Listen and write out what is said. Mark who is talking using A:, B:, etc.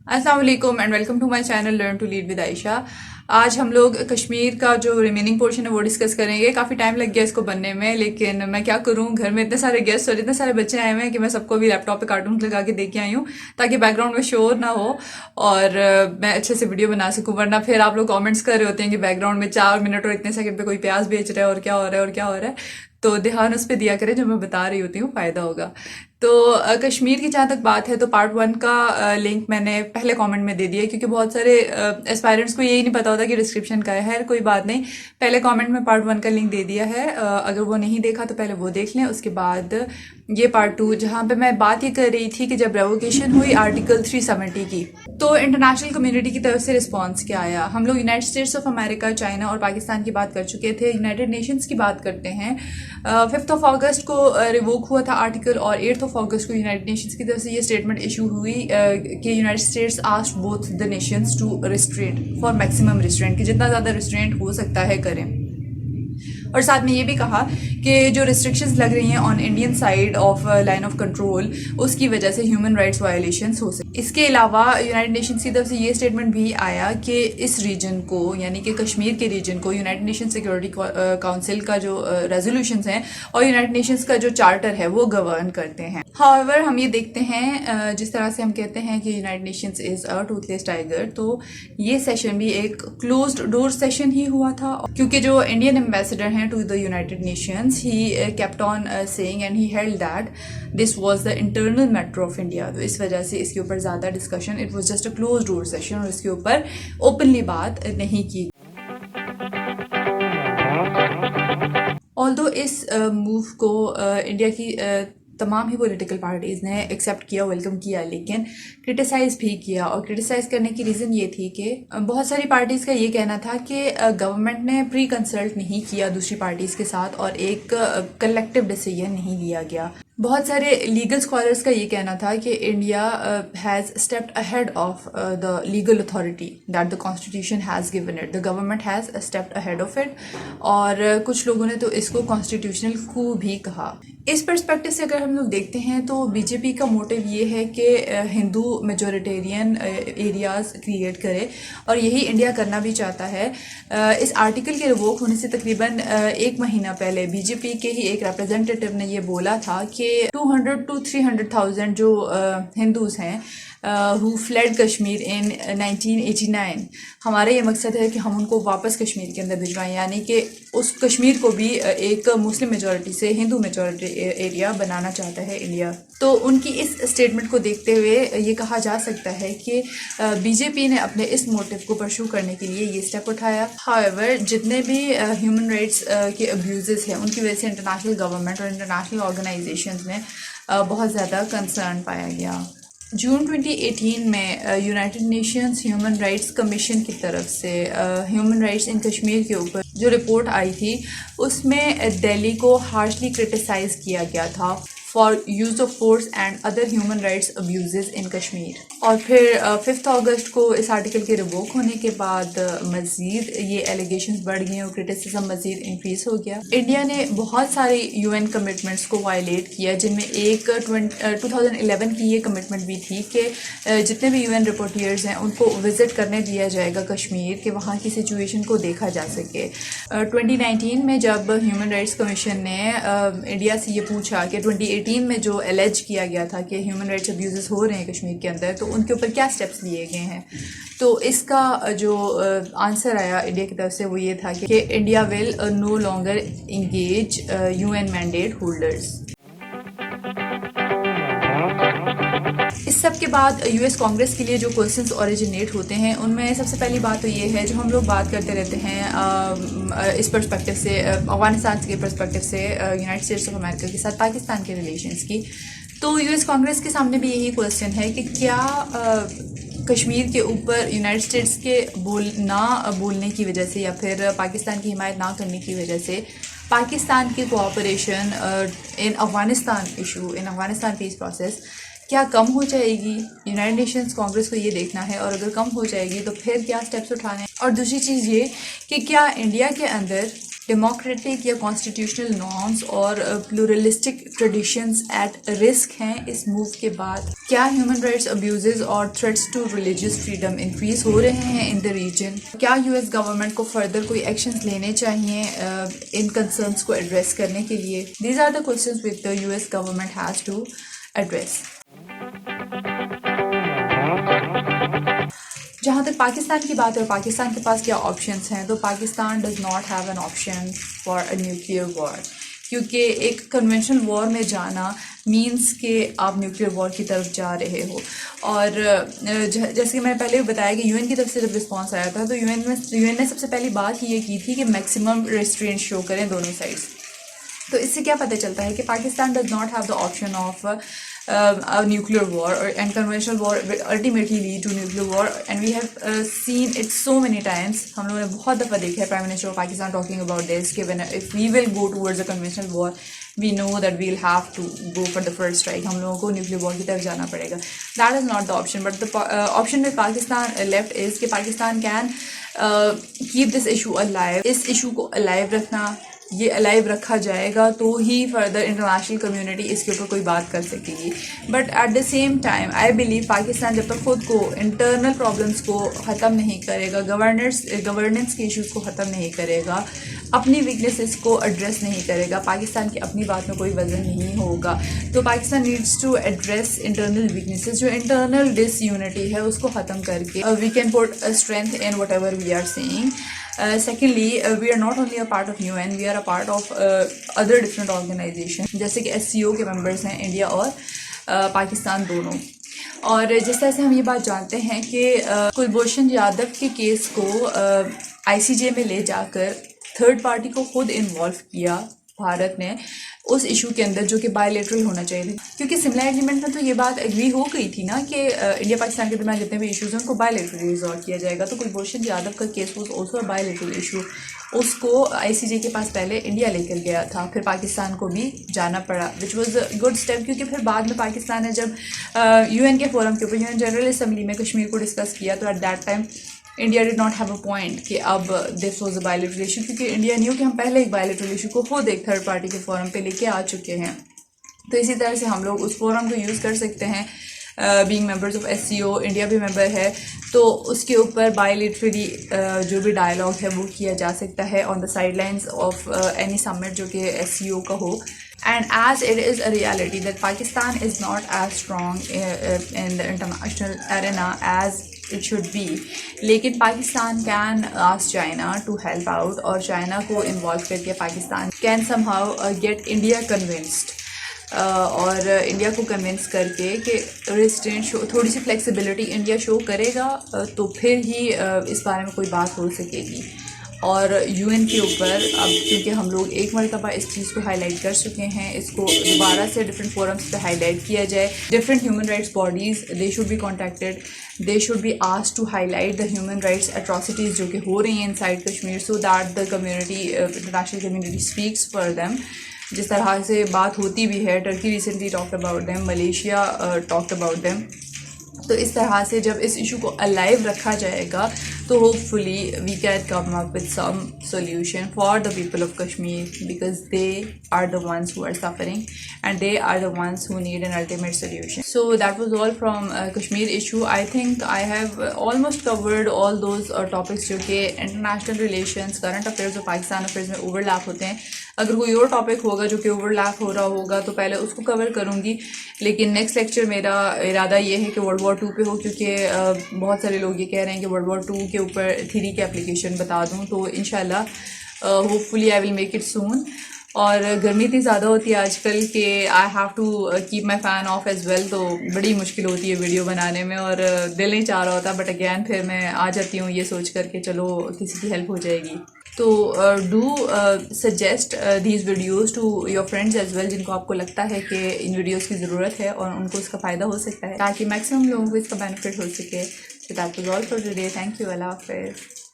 A: السلام علیکم and welcome to my channel learn to lead with Ayesha. آج ہم لوگ کشمیر کا جو ریمیننگ پورشن ہے وہ ڈسکس کریں گے. کافی ٹائم لگ گیا اس کو بننے میں، لیکن میں کیا کروں، گھر میں اتنے سارے گیسٹ اور اتنے سارے بچے آئے ہوئے ہیں کہ میں سب کو بھی لیپ ٹاپ پہ کارٹون لگا کے دے کے آئی ہوں تاکہ بیک گراؤنڈ میں شور نہ ہو اور میں اچھے سے ویڈیو بنا سکوں. ورنہ پھر آپ لوگ کامنٹس کر رہے ہوتے ہیں کہ بیک گراؤنڈ میں 4 منٹ اور اتنے سیکنڈ پہ کوئی پیاز بیچ رہا ہے اور کیا ہو رہا ہے اور کیا ہو رہا ہے. تو دھیان اس پہ دیا کریں، جو میں بتا رہی ہوتی ہوں فائدہ ہوگا. تو کشمیر کی جہاں تک بات ہے تو پارٹ 1 کا لنک میں نے پہلے کامنٹ میں دے دیا، کیونکہ بہت سارے اسپائرنٹس کو یہی نہیں پتا ہوتا کہ ڈسکرپشن کا ہے. کوئی بات نہیں، پہلے کامنٹ میں پارٹ 1 کا لنک دے دیا ہے. اگر وہ نہیں دیکھا تو پہلے وہ دیکھ لیں. اس کے بعد یہ پارٹ 2 جہاں پہ میں بات یہ کر رہی تھی کہ جب ریووکیشن ہوئی آرٹیکل 370 کی تو انٹرنیشنل کمیونٹی کی طرف سے رسپانس کیا آیا. ہم لوگ United States of America, China اور پاکستان کی بات کر چکے تھے. یونائٹڈ نیشنز کی بات کرتے ہیں. 5 اگست کو ریووک ہوا تھا آرٹیکل، اور 8 اگست کو یونائٹڈ نیشنز کی طرف سے یہ اسٹیٹمنٹ ایشو ہوئی کہ United States asked both the nations to restraint for maximum restraint, کہ جتنا زیادہ ریسٹرینٹ ہو سکتا ہے کریں. اور ساتھ میں یہ بھی کہا کہ جو ریسٹرکشنز لگ رہی ہیں on Indian side of line of control, اس کی وجہ سے ہیومن رائٹس وائلیشنز ہو سکتی. اس کے علاوہ یونائٹڈ نیشنز کی طرف سے یہ اسٹیٹمنٹ بھی آیا کہ اس ریجن کو، یعنی کہ کشمیر کے ریجن کو، یونائٹڈ نیشن سیکورٹی کاؤنسل کا جو ریزولوشنز ہیں اور یونائٹڈ نیشنز کا جو چارٹر ہے وہ گورن کرتے ہیں. ہاؤیور ہم یہ دیکھتے ہیں جس طرح سے ہم کہتے ہیں کہ یونائٹڈ نیشنز از اے ٹوتھ لیس ٹائیگر، تو یہ سیشن بھی ایک کلوزڈ ڈور سیشن ہی ہوا تھا. کیونکہ جو انڈین ایمبیسڈر ہیں to the United Nations, he kept on saying and he held that this was the internal matter of India. تو اس وجہ سے اس کے اوپر زیادہ discussion, it was just a close door session, اور اس کے اوپر اوپنلی بات نہیں کی. آلدو اس موو کو انڈیا کی تمام ہی پولیٹیکل پارٹیز نے ایکسیپٹ کیا، ویلکم کیا، لیکن کرٹیسائز بھی کیا. اور کرٹیسائز کرنے کی ریزن یہ تھی کہ بہت ساری پارٹیز کا یہ کہنا تھا کہ گورنمنٹ نے پری کنسلٹ نہیں کیا دوسری پارٹیز کے ساتھ اور ایک کلیکٹیو ڈیسیژن نہیں لیا گیا. بہت سارے لیگل اسکالرس کا یہ کہنا تھا کہ India has stepped ahead of the legal authority that the constitution has given it, the government has stepped ahead of it. اور کچھ لوگوں نے تو اس کو کانسٹیٹیوشنل کو بھی کہا. اس پرسپیکٹو سے اگر ہم لوگ دیکھتے ہیں تو بی جے پی کا موٹیو یہ ہے کہ ہندو میجورٹیرین ایریاز کریٹ کرے، اور یہی انڈیا کرنا بھی چاہتا ہے. اس آرٹیکل کے ریووک ہونے سے تقریباً 1 مہینہ پہلے بی جے پی کے ہی ایک ریپرزینٹیٹیو نے یہ بولا تھا کہ 200 to 300,000 جو ہندوز ہیں who fled کشمیر in 1989، ہمارا یہ مقصد ہے کہ ہم ان کو واپس کشمیر کے اندر بھجوائیں، یعنی کہ اس کشمیر کو بھی ایک مسلم میجورٹی سے ہندو میجورٹی ایریا بنانا چاہتا ہے انڈیا. تو ان کی اس اسٹیٹمنٹ کو دیکھتے ہوئے یہ کہا جا سکتا ہے کہ بی جے پی نے اپنے اس موٹیو کو پرسو کرنے کے لیے یہ اسٹیپ اٹھایا. ہاؤیور جتنے بھی ہیومن رائٹس کے ابیوزز ہیں ان کی وجہ سے انٹرنیشنل گورنمنٹ اور انٹرنیشنل آرگنائزیشنز میں بہت زیادہ کنسرن پایا گیا. جون 2018 میں United nations human rights commission کی طرف سے ہیومن رائٹس ان کشمیر کے اوپر جو رپورٹ آئی تھی اس میں دہلی کو ہارشلی کرٹیسائز کیا گیا تھا for use of force and other human rights abuses in Kashmir. اور پھر 5 اگست کو اس آرٹیکل کے ریووک ہونے کے بعد مزید یہ ایلیگیشنز بڑھ گئیں اور کرٹیسزم مزید انکریز ہو گیا. انڈیا نے بہت ساری یو این کمٹمنٹس کو وائلیٹ کیا، جن میں ایک 2011 کی یہ کمٹمنٹ بھی تھی کہ جتنے بھی یو این رپورٹیئرز ہیں ان کو وزٹ کرنے دیا جائے گا کشمیر، کہ وہاں کی سچویشن کو دیکھا جا سکے. 2019 میں جب ہیومن رائٹس کمیشن نے انڈیا سے یہ پوچھا کہ 2018 میں جو الیج کیا گیا تھا کہ ہیومن رائٹس ابیوزز ہو رہے ہیں کشمیر کے اندر، تو ان کے اوپر کیا سٹیپس لیے گئے ہیں، تو اس کا جو آنسر آیا انڈیا کی طرف سے وہ یہ تھا کہ India will no longer engage UN mandate مینڈیٹ ہولڈرز. اس سب کے بعد یو ایس کانگریس کے لیے جو کوشچنس اوریجنیٹ ہوتے ہیں ان میں سب سے پہلی بات تو یہ ہے جو ہم لوگ بات کرتے رہتے ہیں اس پرسپیکٹو سے، افغانستان کے پرسپیکٹو سے یونائٹڈ اسٹیٹس آف امریکہ کے ساتھ پاکستان کے ریلیشنس کی. تو یو ایس کانگریس کے سامنے بھی یہی کوشچن ہے کہ کیا کشمیر کے اوپر یونائٹڈ اسٹیٹس کے نہ بولنے کی وجہ سے یا پھر پاکستان کی حمایت نہ کرنے کی وجہ سے پاکستان کی کوآپریشن ان افغانستان ایشو، ان افغانستان پیس پروسیس کیا کم ہو جائے گی. یونائٹڈ نیشنز کانگریس کو یہ دیکھنا ہے، اور اگر کم ہو جائے گی تو پھر کیا سٹیپس اٹھانے ہیں. اور دوسری چیز یہ کہ کیا انڈیا کے اندر ڈیموکریٹک یا کانسٹیٹیوشنل نارمز اور پلورلسٹک ٹریڈیشنز ایٹ رسک ہیں اس موو کے بعد؟ کیا ہیومن رائٹس ابیوزز اور threats to religious freedom increase ہو رہے ہیں ان دا ریجن؟ کیا یو ایس گورنمنٹ کو فردر کوئی ایکشنز لینے چاہیے ان کنسرنس کو ایڈریس کرنے کے لیے؟ These are the questions which the U S government has to address. جہاں تک پاکستان کی بات ہے اور پاکستان کے پاس کیا آپشنس ہیں، تو Pakistan does not have an option for a nuclear war, کیونکہ ایک کنونشنل وار میں جانا مینس کہ آپ نیوکلیئر وار کی طرف جا رہے ہو. اور جیسے کہ میں نے پہلے بھی بتایا کہ یو این کی طرف سے جب رسپانس آیا تھا تو یو این نے سب سے پہلی بات یہ کی تھی کہ میکسیمم ریسٹرینٹ شو کریں دونوں سائڈس. تو اس سے کیا پتہ چلتا ہے کہ Pakistan does not have the option of nuclear war and conventional war will ultimately lead to nuclear war, and we have seen it so many times. ہم لوگوں نے بہت دفعہ دیکھا ہے Prime Minister of Pakistan talking about this کہ if we will go towards a conventional war we know that we'll have to go for the first strike. ہم لوگوں کو nuclear war کی طرف جانا پڑے گا. That is not the option, but the option with Pakistan left is کہ Pakistan can keep this issue alive. اس issue کو alive رکھنا، یہ الائیو رکھا جائے گا تو ہی فردر انٹرنیشنل کمیونٹی اس کے اوپر کوئی بات کر سکے گی. But at the same time I believe Pakistan جب تک خود کو انٹرنل پرابلمس کو ختم نہیں کرے گا، گورننس کے ایشوز کو ختم نہیں کرے گا، اپنی ویکنیسز کو ایڈریس نہیں کرے گا، پاکستان کی اپنی بات میں کوئی وزن نہیں ہوگا. تو Pakistan needs to address internal weaknesses, جو انٹرنل ڈس یونٹی ہے اس کو ختم کر کے we can put strength in whatever we are seeing. Secondly, we are not only a part of UN, we are a part of other different organizations جیسے کہ SCO کے members ہیں انڈیا اور پاکستان دونوں. اور جس طرح سے ہم یہ بات جانتے ہیں کہ کلبھوشن یادو کے کیس کو ICJ میں لے جا کر تھرڈ پارٹی کو خود انوالو کیا بھارت نے اس ایشو کے اندر، جو کہ بائی لیٹرل ہونا چاہیے تھا، کیونکہ سملا ایگریمنٹ میں تو یہ بات ایگری ہو گئی تھی نا کہ انڈیا پاکستان کے درمیان جتنے بھی ایشوز ہیں ان کو بائی لیٹرل ریزالو کیا جائے گا. تو کلبھوشن یادو کا case was also a bilateral issue. اس کو ICJ کے پاس پہلے انڈیا لے کر گیا تھا، پھر پاکستان کو بھی جانا پڑا، which was a good step. کیونکہ پھر بعد میں پاکستان نے جب UN کے فورم کے اوپر UN جنرل اسمبلی میں کشمیر کو ڈسکس کیا تو at that time India did not have a point کہ اب this was a bilateral issue, کیونکہ انڈیا نیو کہ ہم پہلے ایک بائیلیٹرل ایشو کو خود ایک تھرڈ پارٹی کے فورم پہ لے کے آ چکے ہیں. تو اسی طرح سے ہم لوگ اس فورم کو یوز کر سکتے ہیں. Being members of SCO، India بھی ممبر ہے، تو اس کے اوپر بائیلیٹرلی جو بھی ڈائلاگ ہے وہ کیا جا سکتا ہے on the sidelines of any summit جو کہ SCO کا ہو. And as it is a reality that Pakistan is not as strong in the international arena as it should be, لیکن Pakistan can ask China to help out، اور China کو involve کر کے Pakistan can somehow get India convinced، اور India کو convince کر کے کہ ریسٹرینٹ شو، تھوڑی سی فلیکسیبلٹی انڈیا شو کرے گا تو پھر ہی اس بارے میں کوئی بات ہو سکے گی. اور UN کے اوپر اب کیونکہ ہم لوگ ایک مرتبہ اس چیز کو ہائی لائٹ کر چکے ہیں، اس کو دوبارہ سے ڈفرینٹ فورمس پہ ہائی لائٹ کیا جائے. Different human rights bodies they should be contacted, they should be asked to highlight the human rights atrocities جو کہ ہو رہی ہیں inside Kashmir, so that the community, international community speaks for them. جس طرح سے بات ہوتی بھی ہے، Turkey recently talked about them, Malaysia talked about them. تو اس طرح سے جب اس ایشو کو الائیو رکھا جائے گا تو hopefully we can come up with some solution for the people of Kashmir, because they are the ones who are suffering and they are the ones who need an ultimate solution. So that was all from Kashmir issue. I think I have almost covered all those topics جو کہ international relations, current affairs اور Pakistan affairs میں overlap ہوتے ہیں. اگر کوئی اور topic ہوگا جو کہ اوور لیپ ہو رہا ہوگا تو پہلے اس کو کور کروں گی، لیکن نیکسٹ لیکچر میرا ارادہ یہ ہے کہ World War II پہ ہو، کیونکہ بہت سارے لوگ یہ کہہ رہے ہیں کہ World War II کے اوپر تھیری کی اپلیکیشن بتا دوں. تو انشاءاللہ hopefully I will make it soon. اور گرمی اتنی زیادہ ہوتی ہے آج کل کہ I have to keep my fan off as well, تو بڑی مشکل ہوتی ہے ویڈیو بنانے میں اور دل نہیں چاہ رہا ہوتا، بٹ اگین پھر میں آ جاتی ہوں یہ سوچ کر کے چلو کسی کی ہیلپ ہو جائے گی. تو do suggest these videos to your friends as well, جن کو آپ کو لگتا ہے کہ ان ویڈیوز کی ضرورت ہے اور ان کو اس کا فائدہ ہو سکتا ہے، تاکہ میکسیمم لوگوں کو اس کا بینیفٹ ہو سکے. So that was all for today. Thank you. اللہ حافظ.